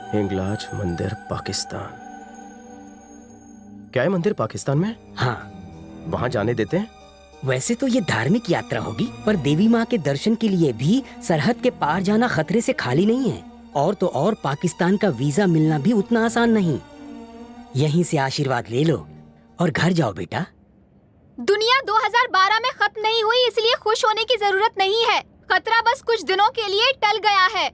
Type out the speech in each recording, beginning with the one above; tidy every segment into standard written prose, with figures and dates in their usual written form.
हिंगलाज मंदिर पाकिस्तान। क्या है मंदिर पाकिस्तान में? हाँ, वहाँ जाने देते हैं? वैसे तो ये धार्मिक यात्रा होगी, पर देवी माँ के दर्शन के लिए भी सरहद के पार जाना खतरे से खाली नहीं है। और तो और पाकिस्तान का वीजा मिलना भी उतना आसान नहीं। यहीं से आशीर्वाद ले लो और घर जाओ बेटा। दुनिया 2012 में खत्म नहीं हुई, इसलिए खुश होने की जरूरत नहीं है। खतरा बस कुछ दिनों के लिए टल गया है।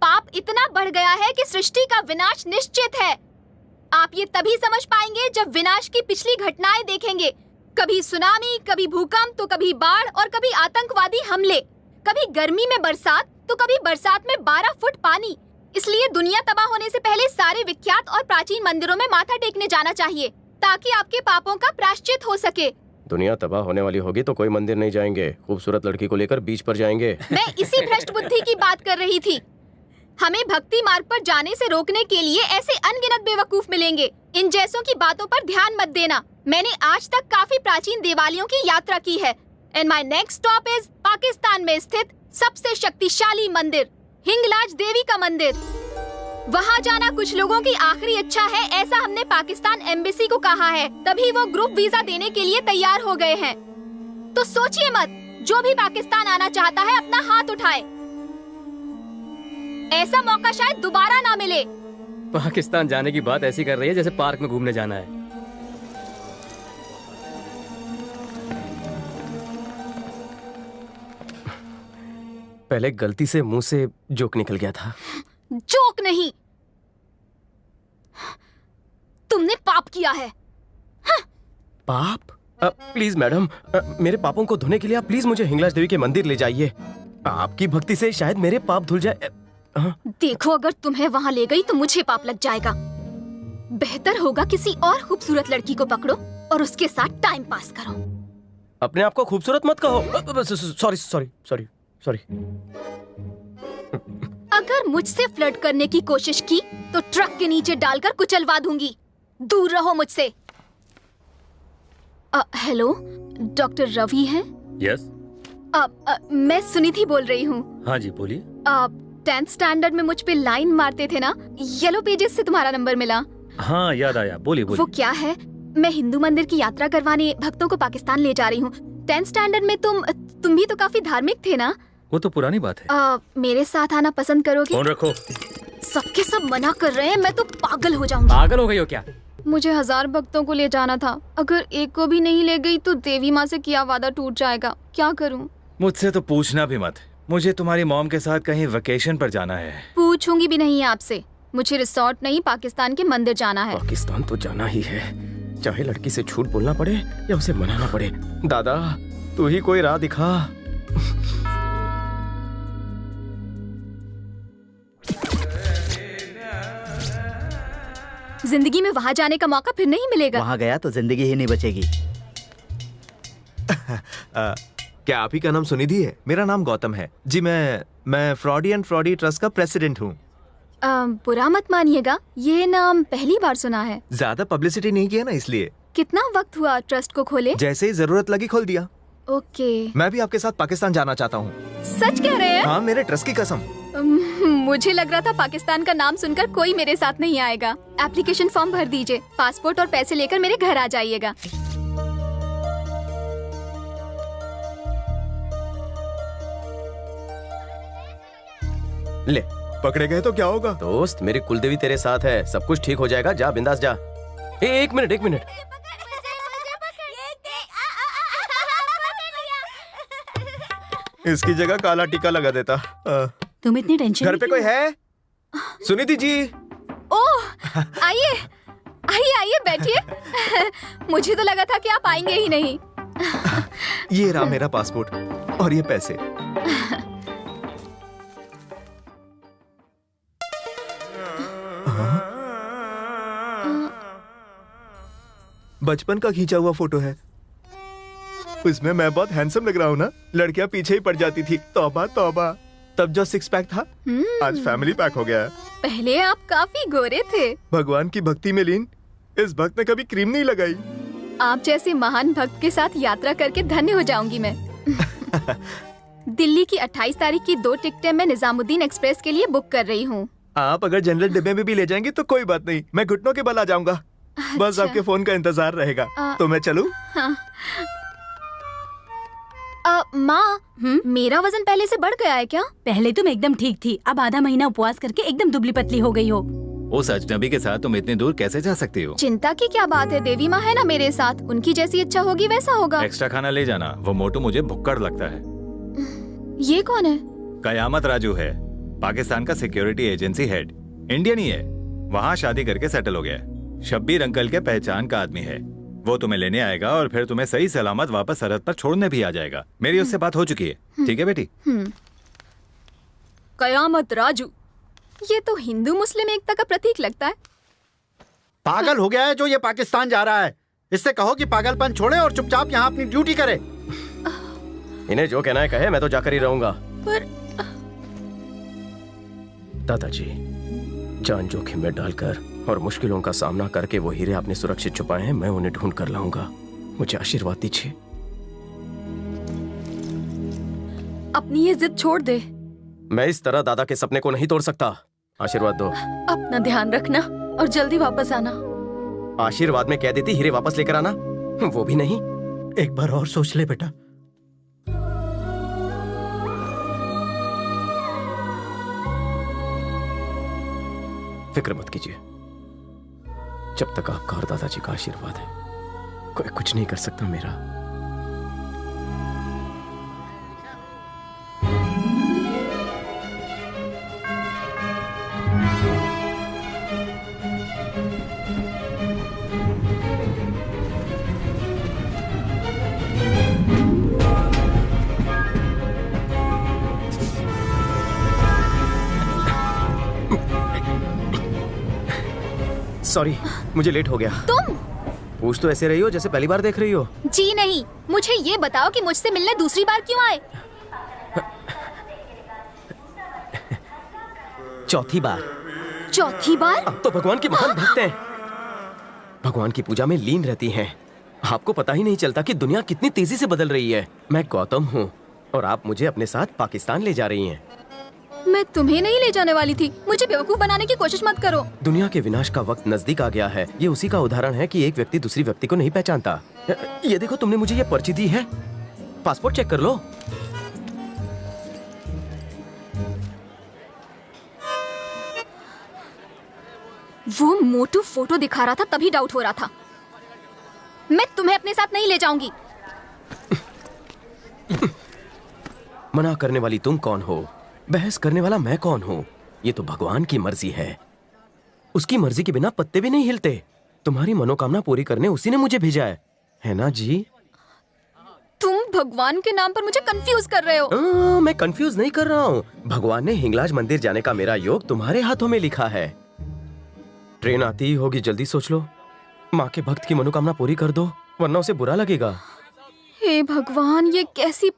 पाप इतना बढ़ गया है कि सृष्टि का विनाश निश्चित है। आप ये तभी समझ पाएंगे जब विनाश की पिछली घटनाएं देखेंगे। कभी सुनामी, कभी भूकंप, तो कभी बाढ़ और कभी आतंकवादी हमले। कभी गर्मी में बरसात तो कभी बरसात में 12 फुट पानी। इसलिए दुनिया तबाह होने से पहले सारे विख्यात और प्राचीन मंदिरों में माथा टेकने जाना चाहिए, ताकि आपके पापों का प्रायश्चित हो सके। दुनिया तबाह होने वाली होगी तो कोई मंदिर नहीं जाएंगे, खूबसूरत लड़की को लेकर बीच पर जाएंगे। मैं इसी भ्रष्ट बुद्धि की बात कर रही थी। हमें भक्ति मार्ग पर जाने से रोकने के लिए ऐसे अनगिनत बेवकूफ मिलेंगे। इन जैसों की बातों पर ध्यान मत देना। मैंने आज तक काफी प्राचीन देवालयों की यात्रा की है। And my next stop is Pakistan में स्थित सबसे शक्तिशाली मंदिर, हिंगलाज देवी का मंदिर। वहाँ जाना कुछ लोगों की आखिरी इच्छा है, ऐसा हमने पाकिस्तान एम्बेसी को कहा है। तभी वो ग्रुप वीजा देने के लिए तैयार हो गए हैं। तो सोचिए मत, जो भी पाकिस्तान आना चाहता है अपना हाथ उठाए। ऐसा मौका शायद दोबारा ना मिले। पाकिस्तान जाने की बात ऐसी कर रही है जैसे पार्क में घूमने जाना है। पहले गलती से मुंह से जोक निकल गया था। जोक नहीं, तुमने पाप किया है। पाप? प्लीज मैडम, मेरे पापों को धोने के लिए आप प्लीज मुझे हिंगलाज देवी के मंदिर ले जाइए। आपकी भक्ति से शायद मेरे पाप धुल जाए। देखो, अगर तुम्हें वहाँ ले गई तो मुझे पाप लग जाएगा। बेहतर होगा किसी और खूबसूरत लड़की को पकड़ो और उसके साथ टाइम पास करो। अपने आप को खूबसूरत मत कहो। Sorry sorry sorry sorry. अगर मुझसे फ्लर्ट करने की कोशिश की तो ट्रक के नीचे डालकर कुचलवा दूंगी। दूर रहो मुझसे। हेलो, डॉक्टर रवि हैं? यस। मैं सुनिधि बोल रही हूँ। हाँ जी, बोलिए। 10th स्टैंडर्ड में मुझ पे लाइन मारते थे ना, येलो पेजेस से तुम्हारा नंबर मिला। हाँ, याद आया, बोलिए बोलिए। वो क्या है, मैं हिंदू मंदिर की यात्रा करवाने भक्तों को पाकिस्तान ले जा रही हूँ। 10th स्टैंडर्ड में तुम भी तो काफी धार्मिक थे ना? वो तो पुरानी बात है। मेरे साथ आना पसंद करोगे? फोन रखो। सबके सब मना कर रहे हैं, मैं तो पागल हो जाऊंगी। पागल हो गई हो क्या? मुझे 1000 भक्तों को ले जाना था। अगर एक को भी नहीं ले गई तो देवी माँ से किया वादा टूट जाएगा। क्या करूँ? मुझसे तो पूछना भी मत। मुझे तुम्हारी मॉम के साथ कहीं वेकेशन पर जाना है। पूछूंगी भी नहीं आपसे। मुझे रिसोर्ट नहीं, पाकिस्तान के मंदिर जाना है। पाकिस्तान तो जाना ही है, चाहे लड़की से झूठ बोलना पड़े या उसे मनाना पड़े। दादा, तू ही कोई राह दिखा। जिंदगी में वहाँ जाने का मौका फिर नहीं मिलेगा। वहाँ गया तो जिंदगी ही नहीं बचेगी। क्या आप ही का नाम सुनिधि है? मेरा नाम गौतम है जी। मैं फ्रॉडी एंड फ्रॉडी ट्रस्ट का प्रेसिडेंट हूँ। बुरा मत मानिएगा, ये नाम पहली बार सुना है। ज्यादा पब्लिसिटी नहीं किया ना, इसलिए। कितना वक्त हुआ ट्रस्ट को खोले? जैसे ही जरूरत लगी खोल दिया। ओके। मैं भी आपके साथ पाकिस्तान जाना चाहता हूँ। सच कह रहे हैं? हाँ, मेरे ट्रस्ट की कसम। मुझे लग रहा था पाकिस्तान का नाम सुनकर कोई मेरे साथ नहीं आएगा। एप्लीकेशन फॉर्म भर दीजिए, पासपोर्ट और पैसे लेकर मेरे घर आ जाइएगा। ले, पकड़े गए तो क्या होगा? दोस्त, मेरी कुलदेवी तेरे साथ है, सब कुछ ठीक हो जाएगा। जा बिंदास जा। एक मिनट। इसकी जगह काला टीका लगा देता। तुम इतनी टेंशन घर पे कोई है? सुनिधि जी। ओह, आइए बैठिए। मुझे तो लगा था कि आप आएंगे ही नहीं। ये रहा मेरा पासपोर्ट और ये पैसे। बचपन का खींचा हुआ फोटो है। उसमें मैं बहुत हैंडसम लग रहा हूँ ना? लड़कियां पीछे ही पड़ जाती थी। तौबा तौबा। तब जो 6 पैक था, आज फैमिली पैक हो गया है। पहले आप काफी गोरे थे। भगवान की भक्ति में लीन इस भक्त ने कभी क्रीम नहीं लगाई। आप जैसे महान भक्त के साथ यात्रा करके धन्य हो जाऊंगी मैं। दिल्ली की 28 तारीख की 2 टिकटें मैं निजामुद्दीन एक्सप्रेस के लिए बुक कर रही हूँ। आप अगर जनरल डिब्बे में भी ले जाएंगे तो कोई बात नहीं, मैं घुटनों के बल आ जाऊंगा। बस अच्छा। आपके फोन का इंतजार रहेगा। तो मैं चलूं? माँ, मेरा वजन पहले से बढ़ गया है क्या? पहले तुम एकदम ठीक थी, अब आधा महीना उपवास करके एकदम दुबली पतली हो गई हो। उस अजनबी के साथ तुम इतनी दूर कैसे जा सकती हो? चिंता की क्या बात है, देवी माँ है ना मेरे साथ, उनकी जैसी इच्छा होगी वैसा होगा। एक्स्ट्रा खाना ले जाना, वो मोटू मुझे भुक्कड़ लगता है। ये कौन है? कयामत राजू है, पाकिस्तान का सिक्योरिटी एजेंसी हेड, इंडियन ही है, वहाँ शादी करके सेटल हो गया है। शब्बीर अंकल के पहचान का आदमी है, वो तुम्हें लेने आएगा और फिर तुम्हें सही सलामत वापस सरहद पर छोड़ने भी आ जाएगा। मेरी उससे बात हो चुकी है, ठीक है बेटी? कयामत राजू, ये तो हिंदू मुस्लिम एकता का प्रतीक लगता है। पागल हो गया है जो ये पाकिस्तान जा रहा है। इससे कहो कि पागलपन छोड़े और चुपचाप यहाँ अपनी ड्यूटी करे। इन्हें जो कहना है कहे, मैं तो जाकर ही रहूंगा। पर दादाजी, जान जोखिम में डालकर और मुश्किलों का सामना करके वो हीरे आपने सुरक्षित छुपाए हैं, मैं उन्हें ढूंढ कर लाऊंगा। मुझे आशीर्वाद दीजिए। अपनी ये जिद छोड़ दे। मैं इस तरह दादा के सपने को नहीं तोड़ सकता। आशीर्वाद दो। अपना ध्यान रखना और जल्दी वापस आना। आशीर्वाद में कह देती हीरे वापस लेकर आना, वो भी नहीं। एक बार और सोच ले बेटा। फिक्र मत कीजिए, जब तक आपका और दादाजी का आशीर्वाद है, कोई कुछ नहीं कर सकता मेरा। सॉरी, मुझे लेट हो गया। तुम पूछ तो ऐसे रही हो जैसे पहली बार देख रही हो। जी नहीं, मुझे ये बताओ कि मुझसे मिलने दूसरी बार क्यों आए? चौथी बार। चौथी बार? आप तो भगवान की महान भक्त हैं। भगवान की पूजा में लीन रहती हैं। आपको पता ही नहीं चलता कि दुनिया कितनी तेजी से बदल रही है। मैं गौतम हूँ और आप मुझे अपने साथ पाकिस्तान ले जा रही हैं। मैं तुम्हें नहीं ले जाने वाली थी। मुझे बेवकूफ बनाने की कोशिश मत करो। दुनिया के विनाश का वक्त नजदीक आ गया है। ये उसी का उदाहरण है कि एक व्यक्ति दूसरी व्यक्ति को नहीं पहचानता। ये देखो, तुमने मुझे ये पर्ची दी है, पासपोर्ट चेक कर लो। वो मोटू फोटो दिखा रहा था तभी डाउट हो रहा था। मैं तुम्हें अपने साथ नहीं ले जाऊंगी। मना करने वाली तुम कौन हो? बहस करने वाला मैं कौन हूँ? ये तो भगवान की मर्जी है। उसकी मर्जी के बिना पत्ते भी नहीं हिलते। तुम्हारी मनोकामना पूरी करने उसी ने मुझे भेजा है ना जी? तुम भगवान के नाम पर मुझे कंफ्यूज कर रहे हो। मैं कंफ्यूज नहीं कर रहा हूँ। भगवान ने हिंगलाज मंदिर जाने का मेरा योग तुम्हारे हाथों में लिखा है। ट्रेन आती ही होगी, जल्दी सोच लो। माँ के भक्त की मनोकामना पूरी कर दो, वरना उसे बुरा लगेगा। हे भगवान, ये कैसी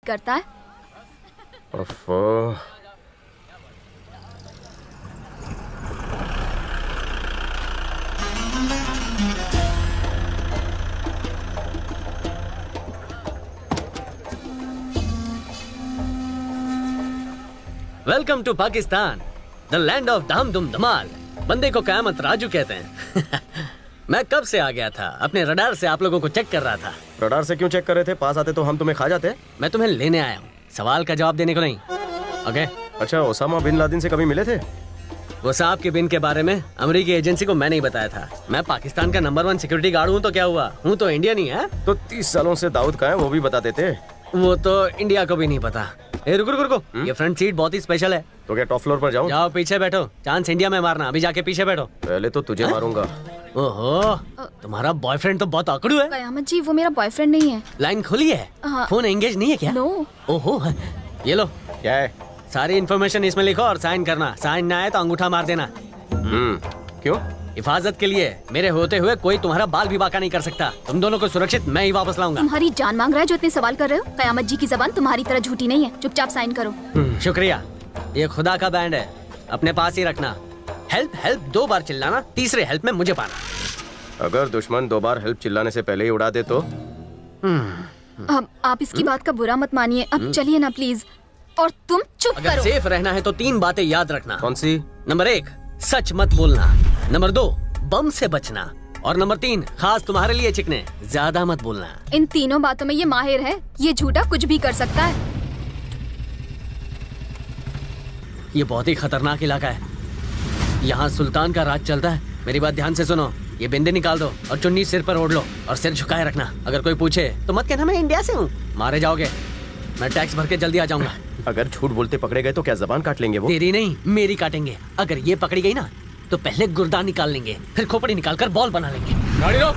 करता है। ओफो। Welcome to Pakistan, the land of धाम धूम धमाल। बंदे को कयामत राजू कहते हैं। मैं कब से आ गया था, अपने रडार से आप लोगों को चेक कर रहा था। रडार से क्यों चेक कर रहे थे? पास आते तो हम तुम्हें खा जाते। मैं तुम्हें लेने आया हूँ, सवाल का जवाब देने को नहीं। ओके? अच्छा, ओसामा बिन लादेन से कभी मिले थे? वो सांप के बिन के बारे में अमेरिकी एजेंसी को मैं नहीं बताया था। मैं पाकिस्तान का नंबर 1 सिक्योरिटी गार्ड हूँ, तो क्या हुआ? हूँ तो इंडियन ही है। तो 30 सालों से दाऊद का है, वो भी बता देते। वो तो इंडिया को भी नहीं पता। ए रुको रुको रुको, ये फ्रंट सीट बहुत ही स्पेशल है। तो क्या टॉप फ्लोर पर जाऊं? जाओ पीछे बैठो, चांस इंडिया में मारना। अभी जाके पीछे बैठो। पहले तो तुझे मारूंगा। ओहो, तुम्हारा बॉयफ्रेंड तो बहुत आकड़ू है। कयामत जी, वो मेरा बॉयफ्रेंड नहीं है। लाइन खुली है? हाँ। फोन एंगेज नहीं है क्या? नो। ओहो, ये लो। क्या है? सारी इन्फॉर्मेशन इसमें लिखो और साइन करना। साइन ना आए तो अंगूठा मार देना। क्यों? हिफाजत के लिए। मेरे होते हुए कोई तुम्हारा बाल भी बांका नहीं कर सकता। तुम दोनों को सुरक्षित मैं ही वापस लाऊंगा। तुम्हारी जान मांग रहा है जो इतने सवाल कर रहे हो। कयामत जी की जबान तुम्हारी तरह झूठी नहीं है। चुपचाप साइन करो। शुक्रिया। ये खुदा का बैंड है, अपने पास ही रखना। हेल्प हेल्प 2 बार चिल्लाना, तीसरे हेल्प में मुझे पाना। अगर दुश्मन 2 बार हेल्प चिल्लाने से पहले ही उड़ा दे तो? अब आप इसकी बात का बुरा मत मानिए। अब चलिए ना प्लीज। और तुम चुप अगर करो। सेफ रहना है तो 3 बातें याद रखना। कौन सी? नंबर 1, सच मत बोलना। नंबर 2, बम से बचना। और नंबर 3, खास तुम्हारे लिए चिकने, ज्यादा मत बोलना। इन तीनों बातों में ये माहिर है। ये झूठा कुछ भी कर सकता है। ये बहुत ही खतरनाक इलाका है। यहाँ सुल्तान का राज चलता है। मेरी बात ध्यान से सुनो। ये बिंदे निकाल दो और चुन्नी सिर पर ओढ़ लो और सिर झुकाए रखना। अगर कोई पूछे तो मत कहना मैं इंडिया से हूँ। मारे जाओगे। मैं टैक्स भर के जल्दी आ जाऊंगा। अगर झूठ बोलते पकड़े गए तो क्या जबान काट लेंगे वो? तेरी नहीं, मेरी काटेंगे। अगर ये पकड़ी गई ना तो पहले गुर्दा निकाल लेंगे, फिर खोपड़ी निकाल कर बॉल बना लेंगे। गाड़ी रोक।